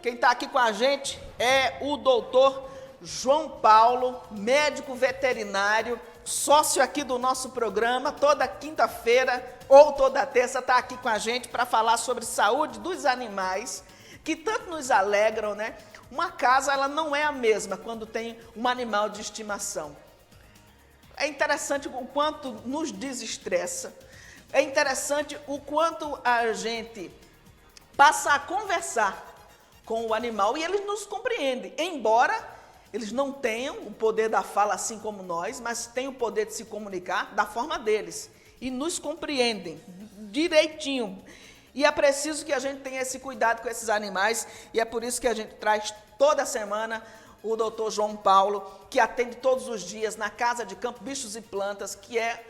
Quem está aqui com a gente é o doutor João Paulo, médico veterinário, sócio aqui do nosso programa. Toda quinta-feira ou toda terça está aqui com a gente para falar sobre saúde dos animais, que tanto nos alegram, né? Uma casa, ela não é a mesma quando tem um animal de estimação. É interessante o quanto nos desestressa. É interessante o quanto a gente passa a conversar com o animal e eles nos compreendem. Embora eles não tenham o poder da fala assim como nós, mas têm o poder de se comunicar da forma deles. E nos compreendem direitinho. E é preciso que a gente tenha esse cuidado com esses animais. E é por isso que a gente traz toda semana o doutor João Paulo, que atende todos os dias na Casa de Campo Bichos e Plantas, que é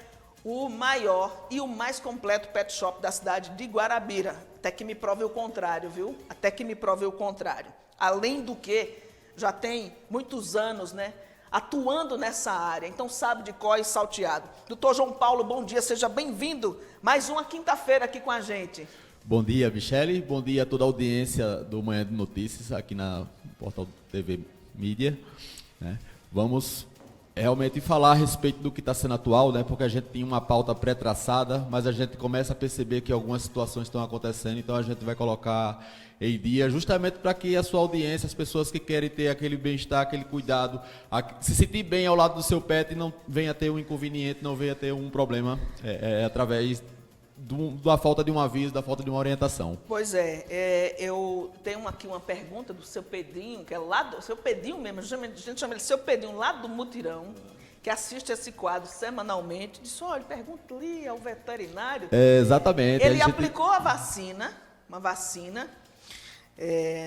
o maior e o mais completo pet shop da cidade de Guarabira. Até que me prove o contrário, viu? Até que me prove o contrário. Além do que, já tem muitos anos, né, atuando nessa área, então sabe de cor e salteado. Doutor João Paulo, bom dia, seja bem-vindo. Mais uma quinta-feira aqui com a gente. Bom dia, Michele. Bom dia a toda a audiência do Manhã de Notícias aqui na Portal TV Mídia. Vamos realmente falar a respeito do que está sendo atual, né? Porque a gente tinha uma pauta pré-traçada, mas a gente começa a perceber que algumas situações estão acontecendo, então a gente vai colocar em dia, justamente para que a sua audiência, as pessoas que querem ter aquele bem-estar, aquele cuidado, se sentir bem ao lado do seu pet e não venha ter um inconveniente, não venha ter um problema através da falta de um aviso, da falta de uma orientação. Pois é, eu tenho aqui uma pergunta do seu Pedrinho, que é lá do seu Pedrinho mesmo, a gente chama ele seu Pedrinho, lá do Mutirão, que assiste esse quadro semanalmente. Disse, olha, pergunta ali ao veterinário. Exatamente. Ele aplicou uma vacina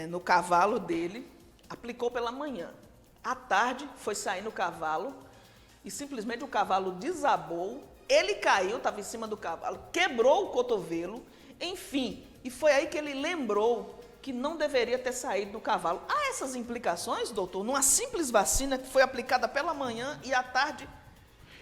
no cavalo dele, aplicou pela manhã. À tarde, foi sair no cavalo e simplesmente o cavalo desabou. Ele caiu, estava em cima do cavalo, quebrou o cotovelo, enfim. E foi aí que ele lembrou que não deveria ter saído do cavalo. Há essas implicações, doutor, numa simples vacina que foi aplicada pela manhã e à tarde?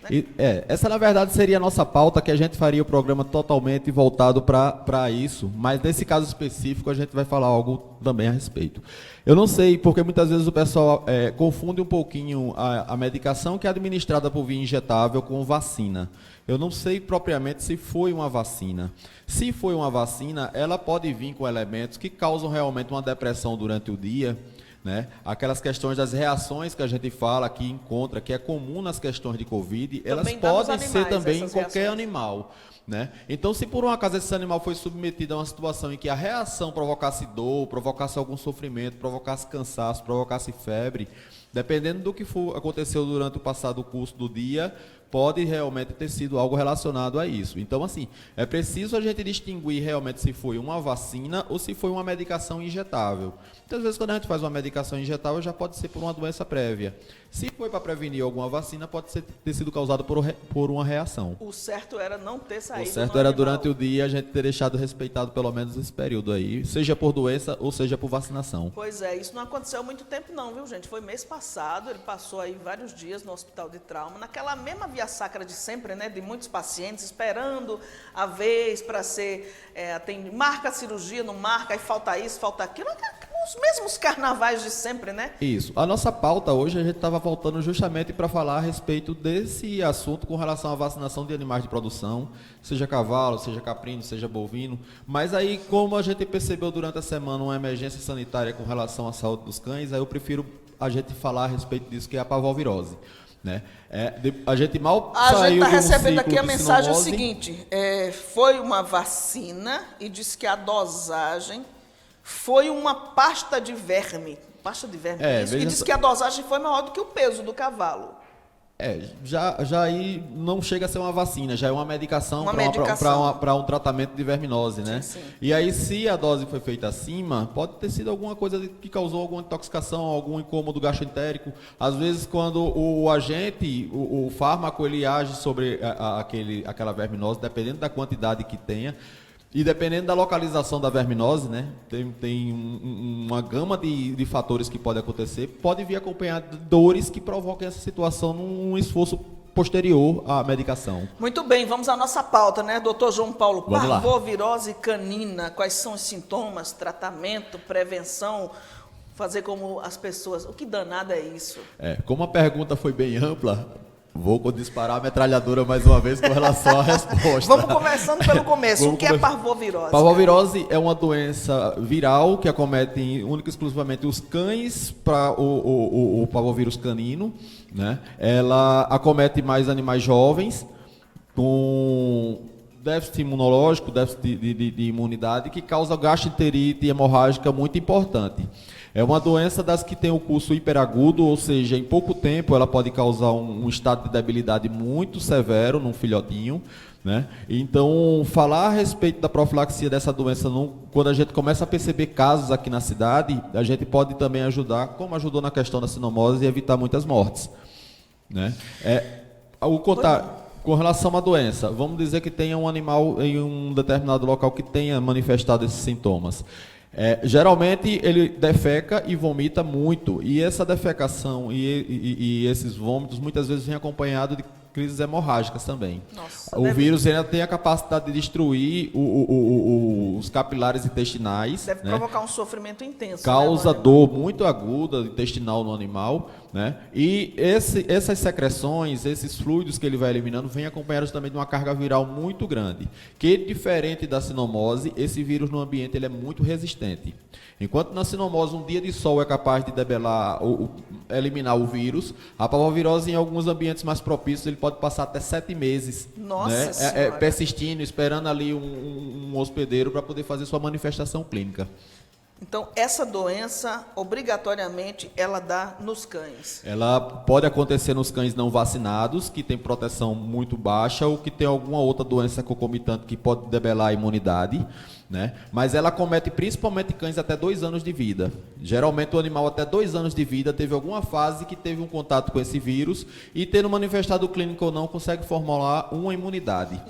Né? Essa, na verdade, seria a nossa pauta, que a gente faria o programa totalmente voltado para isso, mas nesse caso específico a gente vai falar algo também a respeito. Eu não sei, porque muitas vezes o pessoal confunde um pouquinho a medicação que é administrada por via injetável com vacina. Eu não sei propriamente se foi uma vacina. Se foi uma vacina, ela pode vir com elementos que causam realmente uma depressão durante o dia, né? Aquelas questões das reações que a gente fala, que encontra, que é comum nas questões de Covid, elas podem ser também em qualquer animal, né? Então, se por um acaso esse animal foi submetido a uma situação em que a reação provocasse dor, provocasse algum sofrimento, provocasse cansaço, provocasse febre, dependendo do que aconteceu durante o passado curso do dia, pode realmente ter sido algo relacionado a isso. Então, assim, é preciso a gente distinguir realmente se foi uma vacina ou se foi uma medicação injetável. Muitas vezes, quando a gente faz uma medicação injetável, já pode ser por uma doença prévia. Se foi para prevenir alguma vacina, pode ter sido causado por uma reação. O certo era não ter saído. O certo era, durante o dia, a gente ter deixado respeitado pelo menos esse período aí, seja por doença ou seja por vacinação. Pois é, isso não aconteceu há muito tempo não, viu, gente? Foi mês passado, ele passou aí vários dias no hospital de trauma, naquela mesma via sacra de sempre, né? De muitos pacientes esperando a vez para ser atendido. Marca a cirurgia, não marca, aí falta isso, falta aquilo. Os mesmos carnavais de sempre, né? Isso. A nossa pauta hoje, a gente estava voltando justamente para falar a respeito desse assunto com relação à vacinação de animais de produção, seja cavalo, seja caprino, seja bovino. Mas aí, como a gente percebeu durante a semana uma emergência sanitária com relação à saúde dos cães, aí eu prefiro a gente falar a respeito disso, que é a parvovirose. Né? A gente mal saiu. A gente está recebendo aqui a mensagem seguinte: foi uma vacina e disse que a dosagem foi uma pasta de verme. Pasta de verme, isso. E disse que a dosagem foi maior do que o peso do cavalo. Já aí não chega a ser uma vacina, já é uma medicação para um tratamento de verminose, né? Sim. E aí, se a dose foi feita acima, pode ter sido alguma coisa que causou alguma intoxicação, algum incômodo gastroentérico. Às vezes, quando o agente, o fármaco, ele age sobre aquela verminose, dependendo da quantidade que tenha, e dependendo da localização da verminose, né, tem uma gama de fatores que pode acontecer, pode vir acompanhado de dores que provoquem essa situação num esforço posterior à medicação. Muito bem, vamos à nossa pauta, né, doutor João Paulo? Vamos lá. Parvovirose canina, quais são os sintomas, tratamento, prevenção, fazer como as pessoas... O que danado é isso? Como a pergunta foi bem ampla, vou disparar a metralhadora mais uma vez com relação à resposta. Vamos começando pelo começo. O que é parvovirose? Parvovirose é uma doença viral que acomete única e exclusivamente os cães para o parvovírus canino, né? Ela acomete mais animais jovens com déficit imunológico, déficit de imunidade, que causa gastroenterite hemorrágica muito importante. É uma doença das que tem o curso hiperagudo, ou seja, em pouco tempo ela pode causar um estado de debilidade muito severo num filhotinho, né? Então, falar a respeito da profilaxia dessa doença, quando a gente começa a perceber casos aqui na cidade, a gente pode também ajudar, como ajudou na questão da sinomose, e evitar muitas mortes, né? Com relação à doença, vamos dizer que tenha um animal em um determinado local que tenha manifestado esses sintomas. Geralmente ele defeca e vomita muito, e essa defecação e esses vômitos muitas vezes vem acompanhado de crises hemorrágicas também. Nossa, o vírus ainda tem a capacidade de destruir os capilares intestinais. Deve né? provocar um sofrimento intenso. Causa dor muito aguda intestinal no animal, né? E essas secreções, esses fluidos que ele vai eliminando, vêm acompanhados também de uma carga viral muito grande. Que, diferente da sinomose, esse vírus no ambiente ele é muito resistente. Enquanto na sinomose um dia de sol é capaz de debelar, eliminar o vírus, a parvovirose em alguns ambientes mais propícios ele pode passar até 7 meses. Nossa Senhora. Persistindo, esperando ali um hospedeiro para poder fazer sua manifestação clínica. Então, essa doença, obrigatoriamente, ela dá nos cães. Ela pode acontecer nos cães não vacinados, que tem proteção muito baixa, ou que tem alguma outra doença concomitante que pode debelar a imunidade, né? Mas ela acomete principalmente cães até 2 anos de vida. Geralmente o animal até 2 anos de vida teve alguma fase que teve um contato com esse vírus e, tendo manifestado clínico ou não, consegue formular uma imunidade.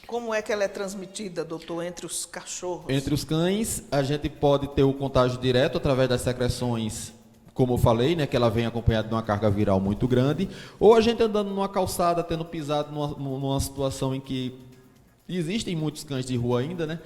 Como é que ela é transmitida, doutor, entre os cachorros? Entre os cães, a gente pode ter o contágio direto através das secreções, como eu falei, né, que ela vem acompanhada de uma carga viral muito grande, ou a gente andando numa calçada, tendo pisado numa situação em que existem muitos cães de rua ainda, né?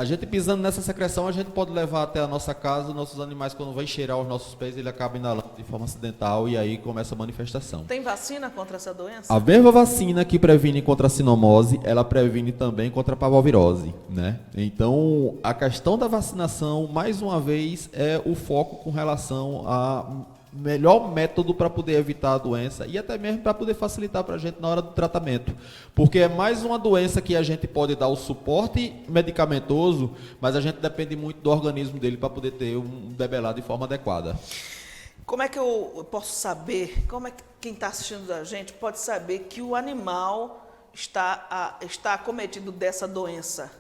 A gente pisando nessa secreção, a gente pode levar até a nossa casa, nossos animais, quando vai cheirar os nossos pés, ele acaba inalando de forma acidental e aí começa a manifestação. Tem vacina contra essa doença? A mesma vacina que previne contra a sinomose, ela previne também contra a parvovirose, né? Então, a questão da vacinação, mais uma vez, é o foco com relação a melhor método para poder evitar a doença e até mesmo para poder facilitar para a gente na hora do tratamento, porque é mais uma doença que a gente pode dar o suporte medicamentoso, mas a gente depende muito do organismo dele para poder ter um debelado de forma adequada. Como é que eu posso saber, como é que quem está assistindo a gente pode saber que o animal está acometido dessa doença?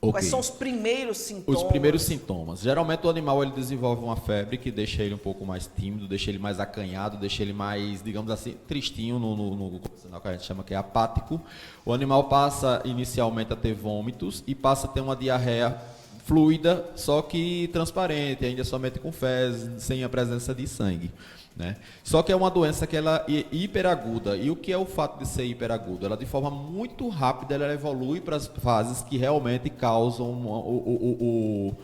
Okay. Quais são os primeiros sintomas? Os primeiros sintomas. Geralmente o animal ele desenvolve uma febre que deixa ele um pouco mais tímido, deixa ele mais acanhado, deixa ele mais, digamos assim, tristinho, no que a gente chama que é apático. O animal passa inicialmente a ter vômitos e passa a ter uma diarreia fluida, só que transparente, ainda somente com fezes, sem a presença de sangue. Né? Só que é uma doença que ela é hiperaguda. E o que é o fato de ser hiperaguda? Ela de forma muito rápida ela evolui para as fases que realmente causam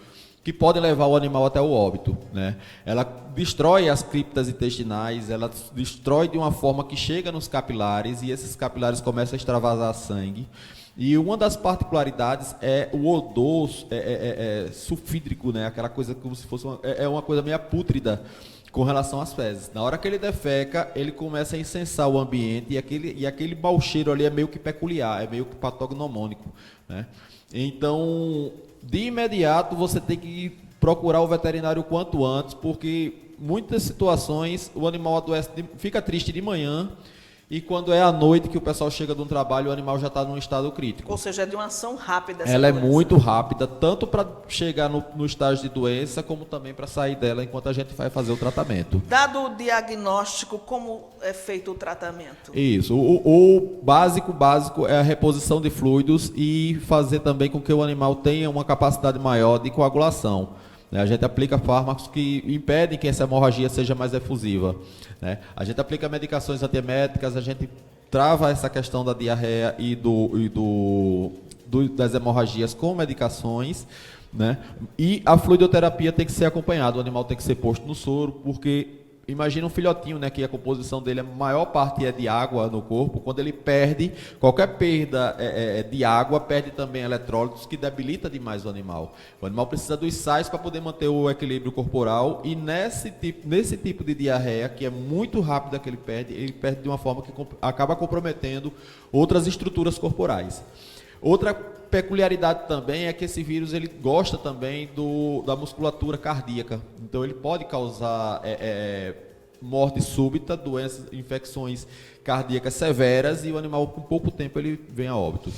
que podem levar o animal até o óbito, né? Ela destrói as criptas intestinais, ela destrói de uma forma que chega nos capilares e esses capilares começam a extravasar sangue. E uma das particularidades é o odor sulfídrico, né? Aquela coisa como se fosse uma coisa meio pútrida com relação às fezes. Na hora que ele defeca, ele começa a incensar o ambiente e aquele mau cheiro ali é meio que peculiar, é meio que patognomônico, né? Então, de imediato, você tem que procurar o veterinário o quanto antes, porque muitas situações o animal adoece, fica triste de manhã, e quando é à noite que o pessoal chega de um trabalho, o animal já está num estado crítico. Ou seja, é de uma ação rápida essa Ela doença. É muito rápida, tanto para chegar no estágio de doença, como também para sair dela enquanto a gente vai fazer o tratamento. Dado o diagnóstico, como é feito o tratamento? Isso. O básico é a reposição de fluidos e fazer também com que o animal tenha uma capacidade maior de coagulação. A gente aplica fármacos que impedem que essa hemorragia seja mais efusiva, né? A gente aplica medicações antieméticas, a gente trava essa questão da diarreia e das hemorragias com medicações, né? E a fluidoterapia tem que ser acompanhada, o animal tem que ser posto no soro, porque imagina um filhotinho, né, que a composição dele, a maior parte é de água no corpo. Quando ele perde, qualquer perda de água, perde também eletrólitos, que debilita demais o animal. O animal precisa dos sais para poder manter o equilíbrio corporal, e nesse tipo de diarreia, que é muito rápida que ele perde de uma forma que acaba comprometendo outras estruturas corporais. Outra peculiaridade também é que esse vírus ele gosta também da musculatura cardíaca. Então ele pode causar morte súbita, doenças, infecções cardíacas severas, e o animal com pouco tempo ele vem a óbito.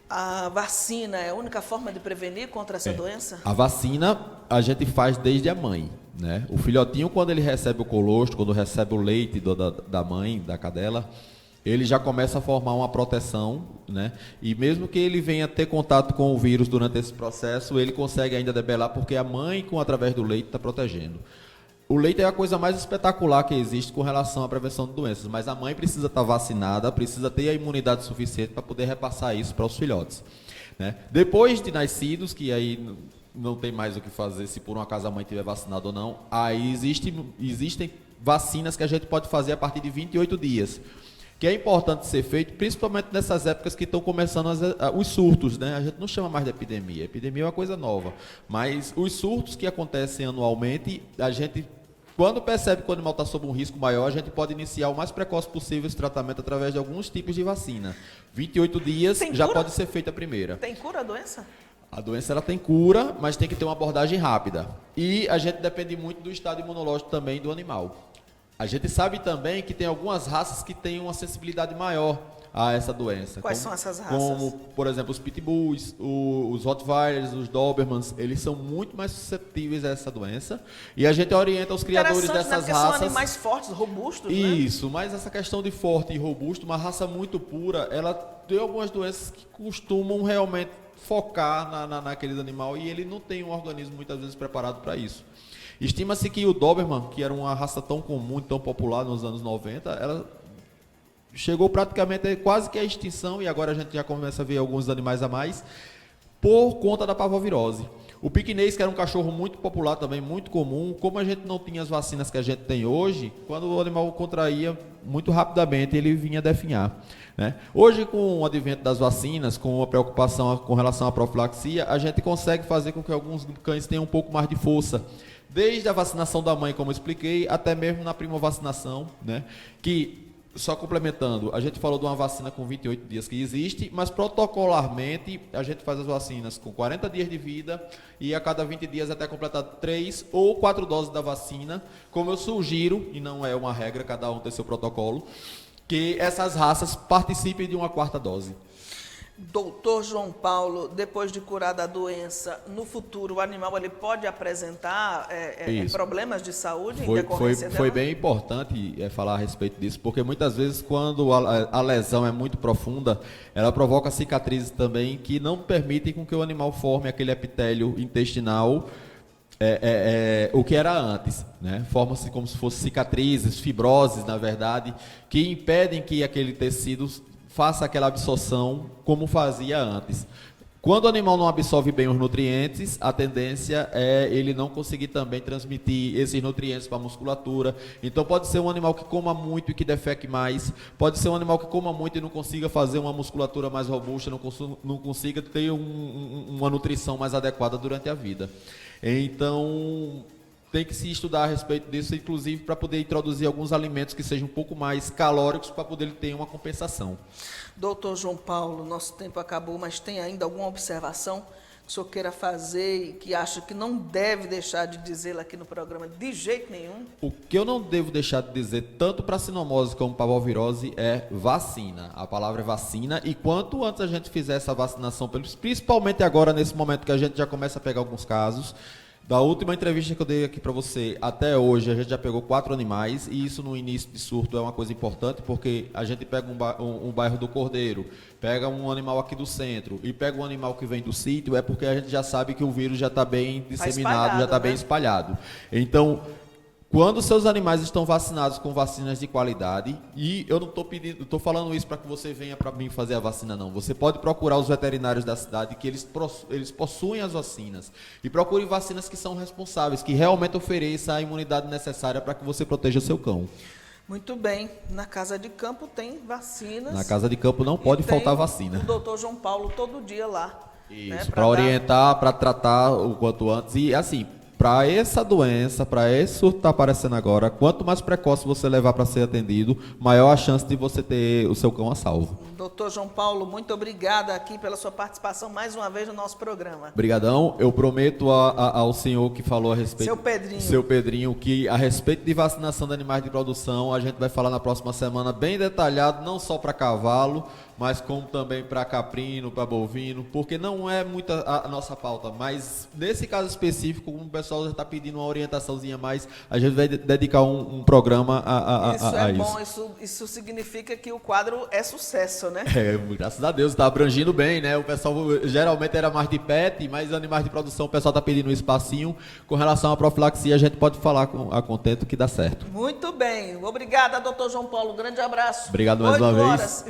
A vacina é a única forma de prevenir contra essa doença? A vacina a gente faz desde a mãe, né? O filhotinho, quando ele recebe o colostro, quando recebe o leite da mãe, da cadela, ele já começa a formar uma proteção, né? E mesmo que ele venha ter contato com o vírus durante esse processo, ele consegue ainda debelar, porque a mãe, através do leite, está protegendo. O leite é a coisa mais espetacular que existe com relação à prevenção de doenças, mas a mãe precisa estar vacinada, precisa ter a imunidade suficiente para poder repassar isso para os filhotes, né? Depois de nascidos, que aí não tem mais o que fazer se por um acaso a mãe estiver vacinada ou não, aí existem vacinas que a gente pode fazer a partir de 28 dias. Que é importante ser feito, principalmente nessas épocas que estão começando os surtos, né? A gente não chama mais de epidemia, epidemia é uma coisa nova, mas os surtos que acontecem anualmente, a gente, quando percebe que o animal está sob um risco maior, a gente pode iniciar o mais precoce possível esse tratamento através de alguns tipos de vacina. 28 dias já pode ser feita a primeira. Tem cura a doença? A doença ela tem cura, mas tem que ter uma abordagem rápida. E a gente depende muito do estado imunológico também do animal. A gente sabe também que tem algumas raças que têm uma sensibilidade maior a essa doença. Quais são essas raças? Como, por exemplo, os Pitbulls, os Rottweilers, os Dobermans, eles são muito mais susceptíveis a essa doença. E a gente orienta os criadores dessas raças. São animais fortes, robustos, né? Isso, mas essa questão de forte e robusto, uma raça muito pura, ela tem algumas doenças que costumam realmente focar naquele animal, e ele não tem um organismo muitas vezes preparado para isso. Estima-se que o Doberman, que era uma raça tão comum, tão popular nos anos 90, ela chegou praticamente quase que à extinção, e agora a gente já começa a ver alguns animais a mais, por conta da parvovirose. O piquinês, que era um cachorro muito popular também, muito comum, como a gente não tinha as vacinas que a gente tem hoje, quando o animal contraía, muito rapidamente ele vinha definhar, né? Hoje, com o advento das vacinas, com a preocupação com relação à profilaxia, a gente consegue fazer com que alguns cães tenham um pouco mais de força, desde a vacinação da mãe, como eu expliquei, até mesmo na primovacinação, né? Que, só complementando, a gente falou de uma vacina com 28 dias que existe, mas protocolarmente a gente faz as vacinas com 40 dias de vida e a cada 20 dias até completar 3 ou 4 doses da vacina, como eu sugiro, e não é uma regra, cada um tem seu protocolo, que essas raças participem de uma 4ª dose. Doutor João Paulo, depois de curar da doença, no futuro o animal ele pode apresentar problemas de saúde em decorrência dela? Foi bem importante falar a respeito disso, porque muitas vezes quando a lesão é muito profunda, ela provoca cicatrizes também que não permitem com que o animal forme aquele epitélio intestinal, o que era antes, né? Forma-se como se fossem cicatrizes, fibroses, na verdade, que impedem que aquele tecido faça aquela absorção como fazia antes. Quando o animal não absorve bem os nutrientes, a tendência é ele não conseguir também transmitir esses nutrientes para a musculatura. Então pode ser um animal que coma muito e que defeque mais, pode ser um animal que coma muito e não consiga fazer uma musculatura mais robusta, não consiga ter uma nutrição mais adequada durante a vida. Então tem que se estudar a respeito disso, inclusive para poder introduzir alguns alimentos que sejam um pouco mais calóricos para poder ter uma compensação. Doutor João Paulo, nosso tempo acabou, mas tem ainda alguma observação que o senhor queira fazer e que acha que não deve deixar de dizê-la aqui no programa de jeito nenhum? O que eu não devo deixar de dizer, tanto para sinomose como para parvovirose, é vacina. A palavra é vacina, e quanto antes a gente fizer essa vacinação, principalmente agora, nesse momento que a gente já começa a pegar alguns casos. Da última entrevista que eu dei aqui para você até hoje, a gente já pegou 4 animais, e isso no início de surto é uma coisa importante, porque a gente pega um bairro do Cordeiro, pega um animal aqui do centro e pega um animal que vem do sítio, é porque a gente já sabe que o vírus já está bem disseminado, já está bem espalhado. Então, Quando seus animais estão vacinados com vacinas de qualidade, e eu não estou falando isso para que você venha para mim fazer a vacina, não. Você pode procurar os veterinários da cidade, que eles possuem as vacinas. E procure vacinas que são responsáveis, que realmente ofereçam a imunidade necessária para que você proteja seu cão. Muito bem. Na Casa de Campo tem vacinas. Na Casa de Campo não pode faltar vacina. O doutor João Paulo todo dia lá. Isso, para orientar, para tratar o quanto antes. E assim, para essa doença, para esse surto que está aparecendo agora, quanto mais precoce você levar para ser atendido, maior a chance de você ter o seu cão a salvo. Doutor João Paulo, muito obrigada aqui pela sua participação mais uma vez no nosso programa. Obrigadão. Eu prometo ao senhor que falou a respeito... Seu Pedrinho, que a respeito de vacinação de animais de produção, a gente vai falar na próxima semana bem detalhado, não só para cavalo, mas como também para caprino, para bovino, porque não é muita a nossa pauta, mas nesse caso específico, como o pessoal já está pedindo uma orientaçãozinha mais, a gente vai dedicar um programa a isso. Isso é bom, isso significa que o quadro é sucesso, né? Graças a Deus, está abrangindo bem, né? O pessoal geralmente era mais de pet, mas animais de produção, o pessoal está pedindo um espacinho. Com relação à profilaxia, a gente pode falar a contento que dá certo. Muito bem, obrigada, doutor João Paulo, grande abraço. Obrigado mais uma vez.